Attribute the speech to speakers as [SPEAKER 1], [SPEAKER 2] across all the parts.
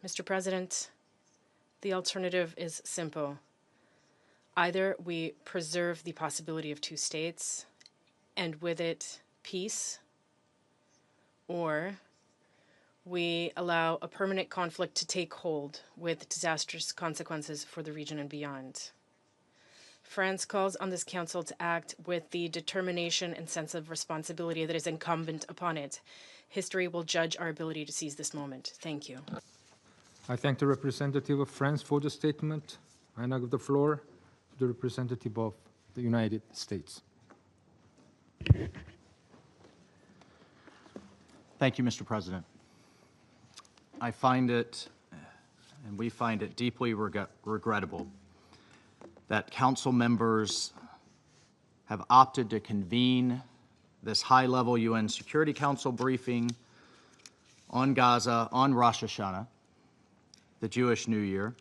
[SPEAKER 1] Mr. President, the alternative is simple. Either we preserve the possibility of two states, and with it, peace, or we allow a permanent conflict to take hold with disastrous consequences for the region and beyond. France calls on this council to act with the determination and sense of responsibility that is incumbent upon it. History will judge our ability to seize this moment. Thank you.
[SPEAKER 2] I thank the representative of France for the statement. I now give the floor to the representative of the United States.
[SPEAKER 3] Thank you, Mr. President. I find it, and we find it deeply regrettable that council members have opted to convene this high-level UN Security Council briefing on Gaza on Rosh Hashanah, the Jewish New Year,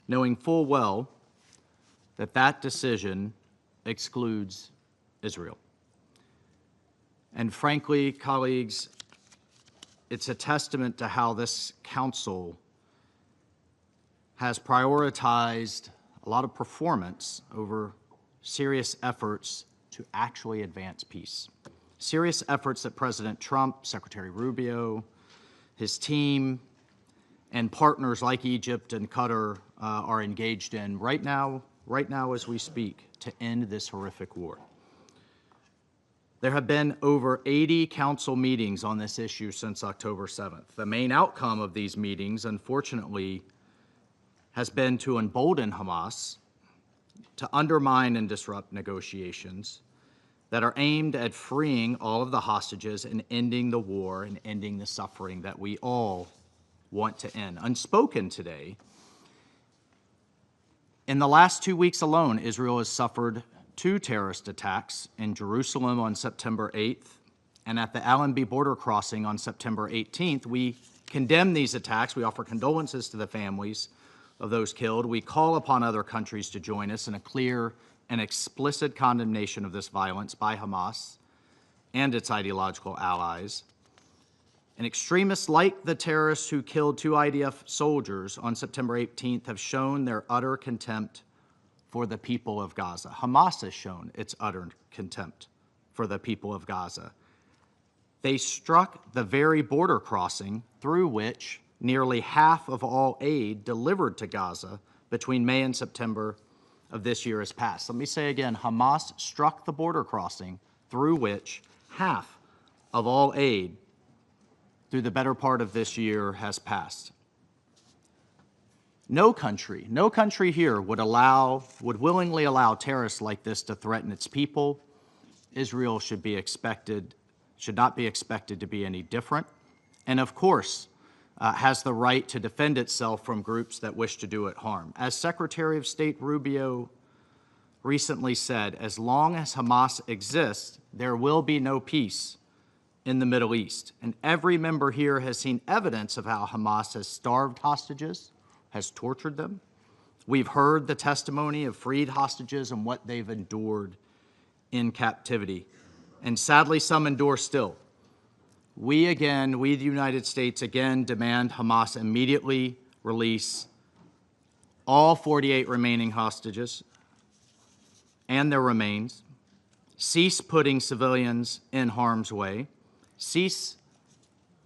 [SPEAKER 3] knowing full well that that decision excludes Israel. And frankly, colleagues, it's a testament to how this council has prioritized a lot of performance over serious efforts to actually advance peace. Serious efforts that President Trump, Secretary Rubio, his team, and partners like Egypt and Qatar are engaged in right now as we speak to end this horrific war. There have been over 80 council meetings on this issue since October 7th. The main outcome of these meetings, unfortunately, has been to embolden Hamas, to undermine and disrupt negotiations that are aimed at freeing all of the hostages and ending the war and ending the suffering that we all want to end. Unspoken today, in the last 2 weeks alone, Israel has suffered 2 terrorist attacks in Jerusalem on September 8th and at the Allenby border crossing on September 18th. We condemn these attacks. We offer condolences to the families of those killed. We call upon other countries to join us in a clear and explicit condemnation of this violence by Hamas and its ideological allies. And extremists like the terrorists who killed 2 IDF soldiers on September 18th have shown their utter contempt for the people of Gaza. Hamas has shown its utter contempt for the people of Gaza. They struck the very border crossing through which nearly half of all aid delivered to Gaza between May and September of this year has passed. Let me say again, Hamas struck the border crossing through which half of all aid through the better part of this year has passed. No country here would willingly allow terrorists like this to threaten its people. Israel should not be expected to be any different. And of course, has the right to defend itself from groups that wish to do it harm. As Secretary of State Rubio recently said, as long as Hamas exists, there will be no peace in the Middle East. And every member here has seen evidence of how Hamas has starved hostages, has tortured them. We've heard the testimony of freed hostages and what they've endured in captivity. And sadly, some endure still. We, the United States, again demand Hamas immediately release all 48 remaining hostages and their remains, cease putting civilians in harm's way, cease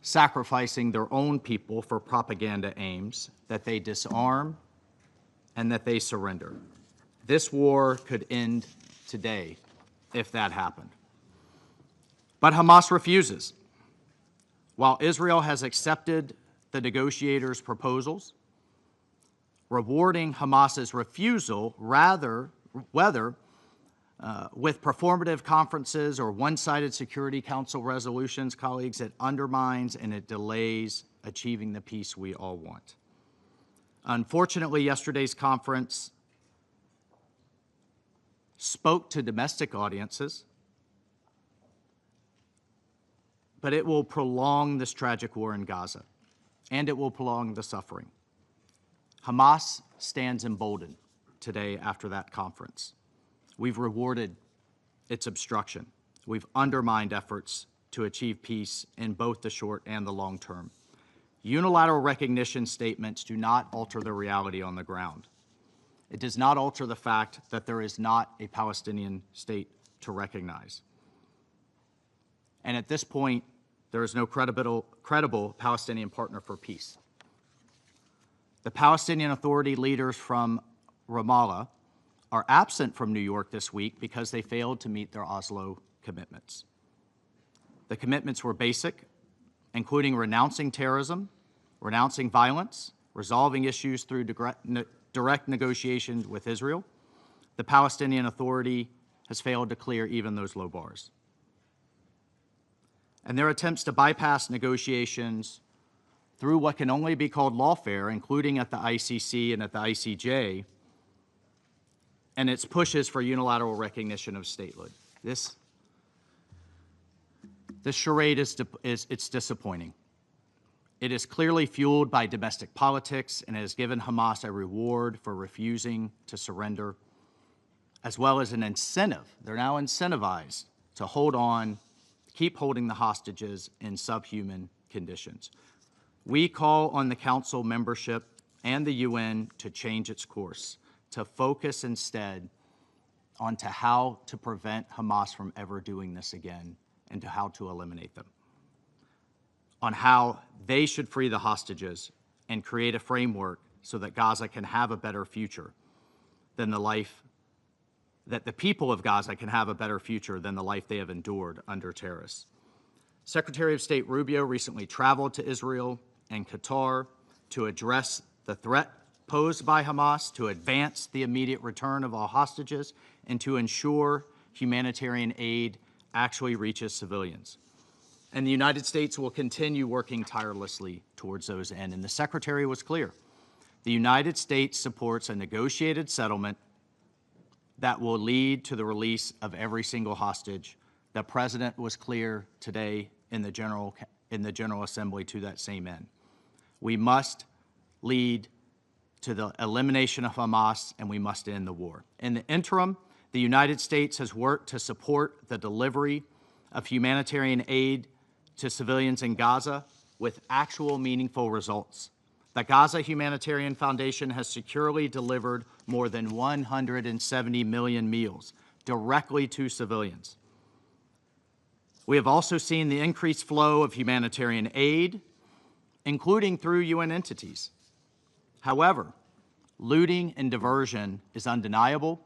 [SPEAKER 3] sacrificing their own people for propaganda aims, that they disarm, and that they surrender. This war could end today if that happened. But Hamas refuses. While Israel has accepted the negotiators' proposals, rewarding Hamas's refusal, whether with performative conferences or one-sided Security Council resolutions, colleagues, it undermines and it delays achieving the peace we all want. Unfortunately, yesterday's conference spoke to domestic audiences, but it will prolong this tragic war in Gaza, and it will prolong the suffering. Hamas stands emboldened today after that conference. We've rewarded its obstruction. We've undermined efforts to achieve peace in both the short and the long term. Unilateral recognition statements do not alter the reality on the ground. It does not alter the fact that there is not a Palestinian state to recognize. And at this point, there is no credible Palestinian partner for peace. The Palestinian Authority leaders from Ramallah are absent from New York this week because they failed to meet their Oslo commitments. The commitments were basic, including renouncing terrorism, renouncing violence, resolving issues through direct negotiations with Israel. The Palestinian Authority has failed to clear even those low bars. And their attempts to bypass negotiations through what can only be called lawfare, including at the ICC and at the ICJ, and its pushes for unilateral recognition of statehood. This charade it's disappointing. It is clearly fueled by domestic politics and has given Hamas a reward for refusing to surrender, as well as an incentive. They're now incentivized to hold on, keep holding the hostages in subhuman conditions. We call on the Council membership and the UN to change its course, to focus instead on how to prevent Hamas from ever doing this again and to how to eliminate them, on how they should free the hostages and create a framework so that Gaza can have a better future than the life, that the people of Gaza can have a better future than the life they have endured under terrorists. Secretary of State Rubio recently traveled to Israel and Qatar to address the threat posed by Hamas, to advance the immediate return of all hostages, and to ensure humanitarian aid actually reaches civilians. And the United States will continue working tirelessly towards those ends. And the Secretary was clear. The United States supports a negotiated settlement that will lead to the release of every single hostage. The President was clear today in the General Assembly to that same end. We must lead to the elimination of Hamas, and we must end the war. In the interim, the United States has worked to support the delivery of humanitarian aid to civilians in Gaza with actual meaningful results. The Gaza Humanitarian Foundation has securely delivered more than 170 million meals directly to civilians. We have also seen the increased flow of humanitarian aid, including through UN entities. However, looting and diversion is undeniable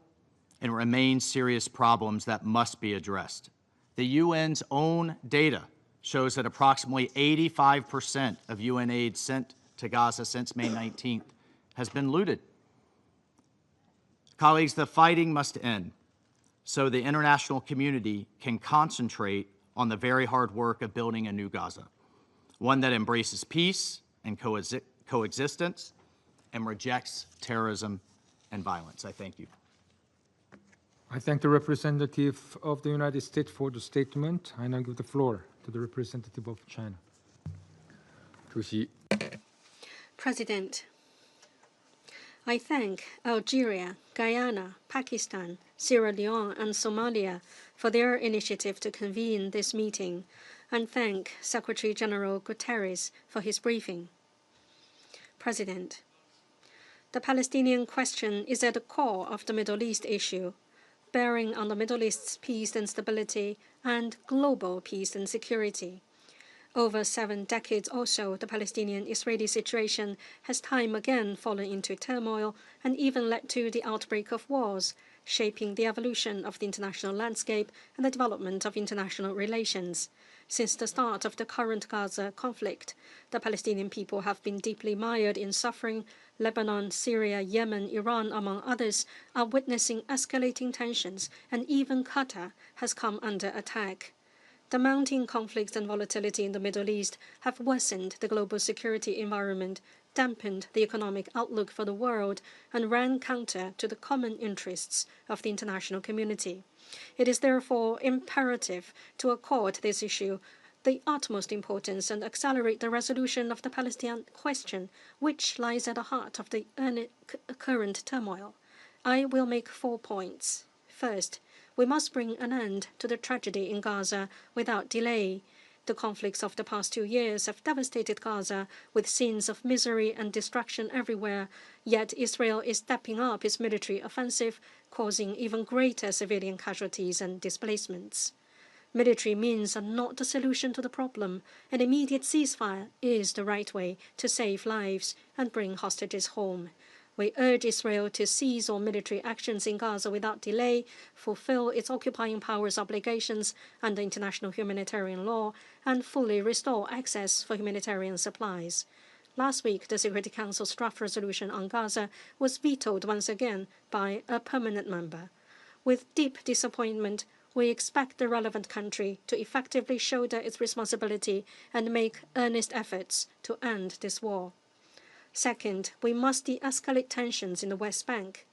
[SPEAKER 3] and remains serious problems that must be addressed. The UN's own data shows that approximately 85% of UN aid sent to Gaza since May 19th has been looted. Colleagues, the fighting must end so the international community can concentrate on the very hard work of building a new Gaza, one that embraces peace and coexistence and rejects terrorism and violence. I thank you.
[SPEAKER 2] I thank the representative of the United States for the statement. I now give the floor to the representative of China.
[SPEAKER 4] 主席，
[SPEAKER 5] President, I thank Algeria, Guyana, Pakistan, Sierra Leone, and Somalia for their initiative to convene this meeting, and thank Secretary General Guterres for his briefing. President, the Palestinian question is at the core of the Middle East issue, bearing on the Middle East's peace and stability and global peace and security. Over 7 decades or so, the Palestinian-Israeli situation has time again fallen into turmoil and even led to the outbreak of wars, shaping the evolution of the international landscape and the development of international relations. Since the start of the current Gaza conflict, the Palestinian people have been deeply mired in suffering. Lebanon, Syria, Yemen, Iran, among others, are witnessing escalating tensions, and even Qatar has come under attack. The mounting conflicts and volatility in the Middle East have worsened the global security environment, dampened the economic outlook for the world, and ran counter to the common interests of the international community. It is therefore imperative to accord this issue the utmost importance and accelerate the resolution of the Palestinian question, which lies at the heart of the current turmoil. I will make 4 points. First, we must bring an end to the tragedy in Gaza without delay. The conflicts of the past 2 years have devastated Gaza with scenes of misery and destruction everywhere, yet Israel is stepping up its military offensive, causing even greater civilian casualties and displacements. Military means are not the solution to the problem. An immediate ceasefire is the right way to save lives and bring hostages home. We urge Israel to cease all military actions in Gaza without delay, fulfill its occupying powers' obligations under international humanitarian law, and fully restore access for humanitarian supplies. Last week, the Security Council's draft resolution on Gaza was vetoed once again by a permanent member. With deep disappointment, we expect the relevant country to effectively shoulder its responsibility and make earnest efforts to end this war. Second, we must de-escalate tensions in the West Bank.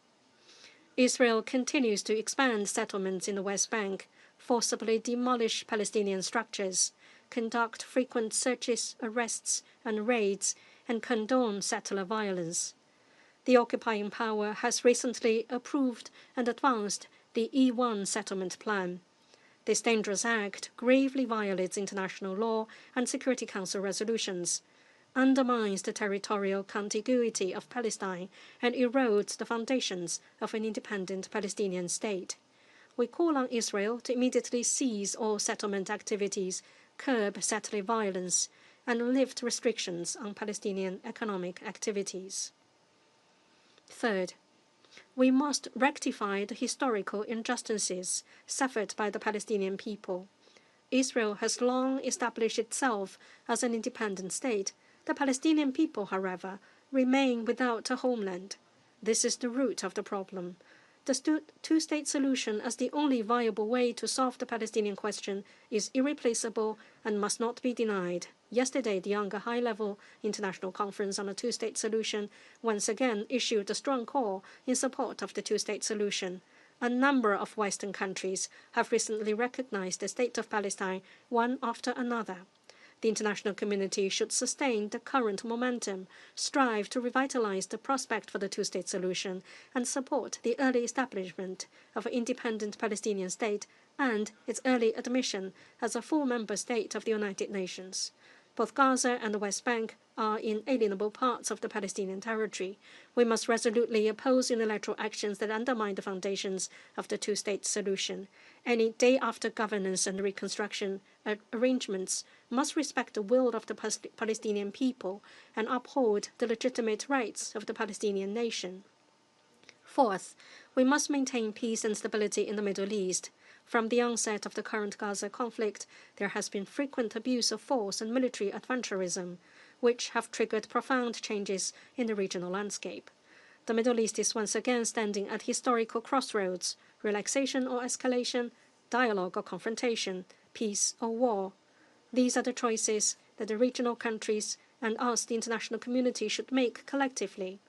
[SPEAKER 5] Israel continues to expand settlements in the West Bank, forcibly demolish Palestinian structures, conduct frequent searches, arrests, and raids, and condone settler violence. The occupying power has recently approved and advanced the E1 settlement plan. This dangerous act gravely violates international law and Security Council resolutions, undermines the territorial contiguity of Palestine, and erodes the foundations of an independent Palestinian state. We call on Israel to immediately cease all settlement activities, curb settler violence, and lift restrictions on Palestinian economic activities. Third, we must rectify the historical injustices suffered by the Palestinian people. Israel has long established itself as an independent state. The Palestinian people, however, remain without a homeland. This is the root of the problem. The two-state solution as the only viable way to solve the Palestinian question is irreplaceable and must not be denied. Yesterday, the Younger High-Level International Conference on a Two-State Solution once again issued a strong call in support of the two-state solution. A number of Western countries have recently recognized the state of Palestine one after another. The international community should sustain the current momentum, strive to revitalize the prospect for the two-state solution, and support the early establishment of an independent Palestinian state and its early admission as a full member state of the United Nations. Both Gaza and the West Bank are inalienable parts of the Palestinian territory. We must resolutely oppose unilateral actions that undermine the foundations of the two-state solution. Any day-after governance and reconstruction arrangements must respect the will of the Palestinian people and uphold the legitimate rights of the Palestinian nation. Fourth, we must maintain peace and stability in the Middle East. From the onset of the current Gaza conflict, there has been frequent abuse of force and military adventurism, which have triggered profound changes in the regional landscape. The Middle East is once again standing at historical crossroads: relaxation or escalation, dialogue or confrontation, peace or war. These are the choices that the regional countries and us, the international community, should make collectively.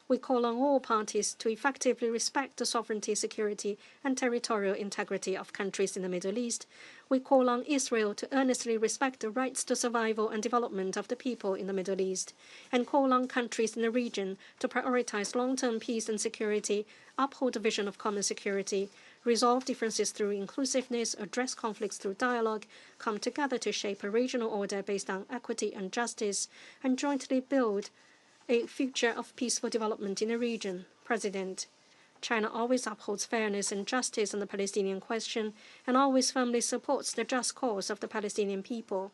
[SPEAKER 5] We call on all parties to effectively respect the sovereignty, security, and territorial integrity of countries in the Middle East. We call on Israel to earnestly respect the rights to survival and development of the people in the Middle East, and call on countries in the region to prioritize long-term peace and security, uphold the vision of common security, resolve differences through inclusiveness, address conflicts through dialogue, come together to shape a regional order based on equity and justice, and jointly build a future of peaceful development in the region. President, China always upholds fairness and justice on the Palestinian question and always firmly supports the just cause of the Palestinian people.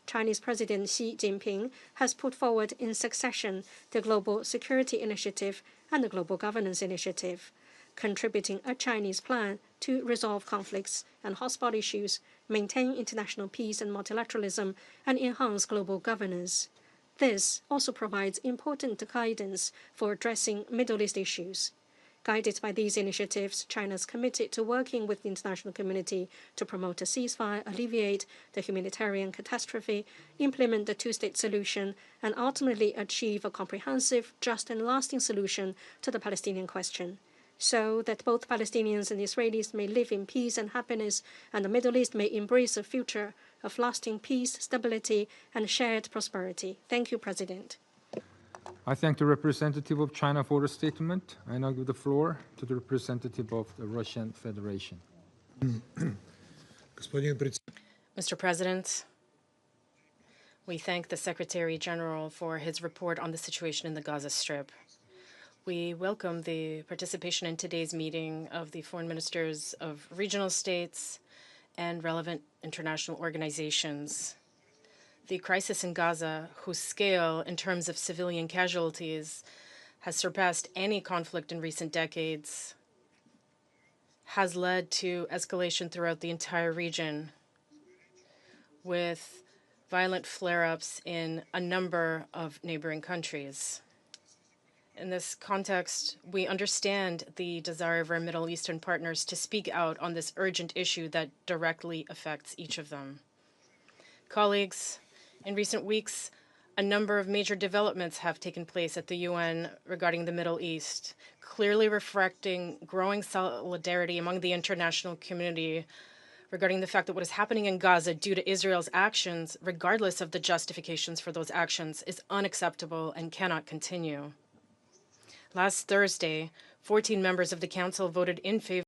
[SPEAKER 5] Chinese President Xi Jinping has put forward in succession the Global Security Initiative and the Global Governance Initiative, contributing a Chinese plan to resolve conflicts and hotspot issues, maintain international peace and multilateralism, and enhance global governance. This also provides important guidance for addressing Middle East issues. Guided by these initiatives, China is committed to working with the international community to promote a ceasefire, alleviate the humanitarian catastrophe, implement the two-state solution, and ultimately achieve a comprehensive, just, and lasting solution to the Palestinian question, so that both Palestinians and Israelis may live in peace and happiness, and the Middle East may embrace a future of lasting peace, stability, and shared prosperity. Thank you, President.
[SPEAKER 2] I thank the representative of China for the statement. I now give the floor to the representative of the Russian Federation.
[SPEAKER 1] Mr. President, We thank the Secretary General for his report on the situation in the Gaza Strip. We welcome the participation in today's meeting of the foreign ministers of regional states and relevant international organizations. The crisis in Gaza, whose scale in terms of civilian casualties has surpassed any conflict in recent decades, has led to escalation throughout the entire region, with violent flare-ups in a number of neighboring countries. In this context, we understand the desire of our Middle Eastern partners to speak out on this urgent issue that directly affects each of them. Colleagues, in recent weeks, a number of major developments have taken place at the UN regarding the Middle East, clearly reflecting growing solidarity among the international community regarding the fact that what is happening in Gaza due to Israel's actions, regardless of the justifications for those actions, is unacceptable and cannot continue. Last Thursday, 14 members of the Council voted in favor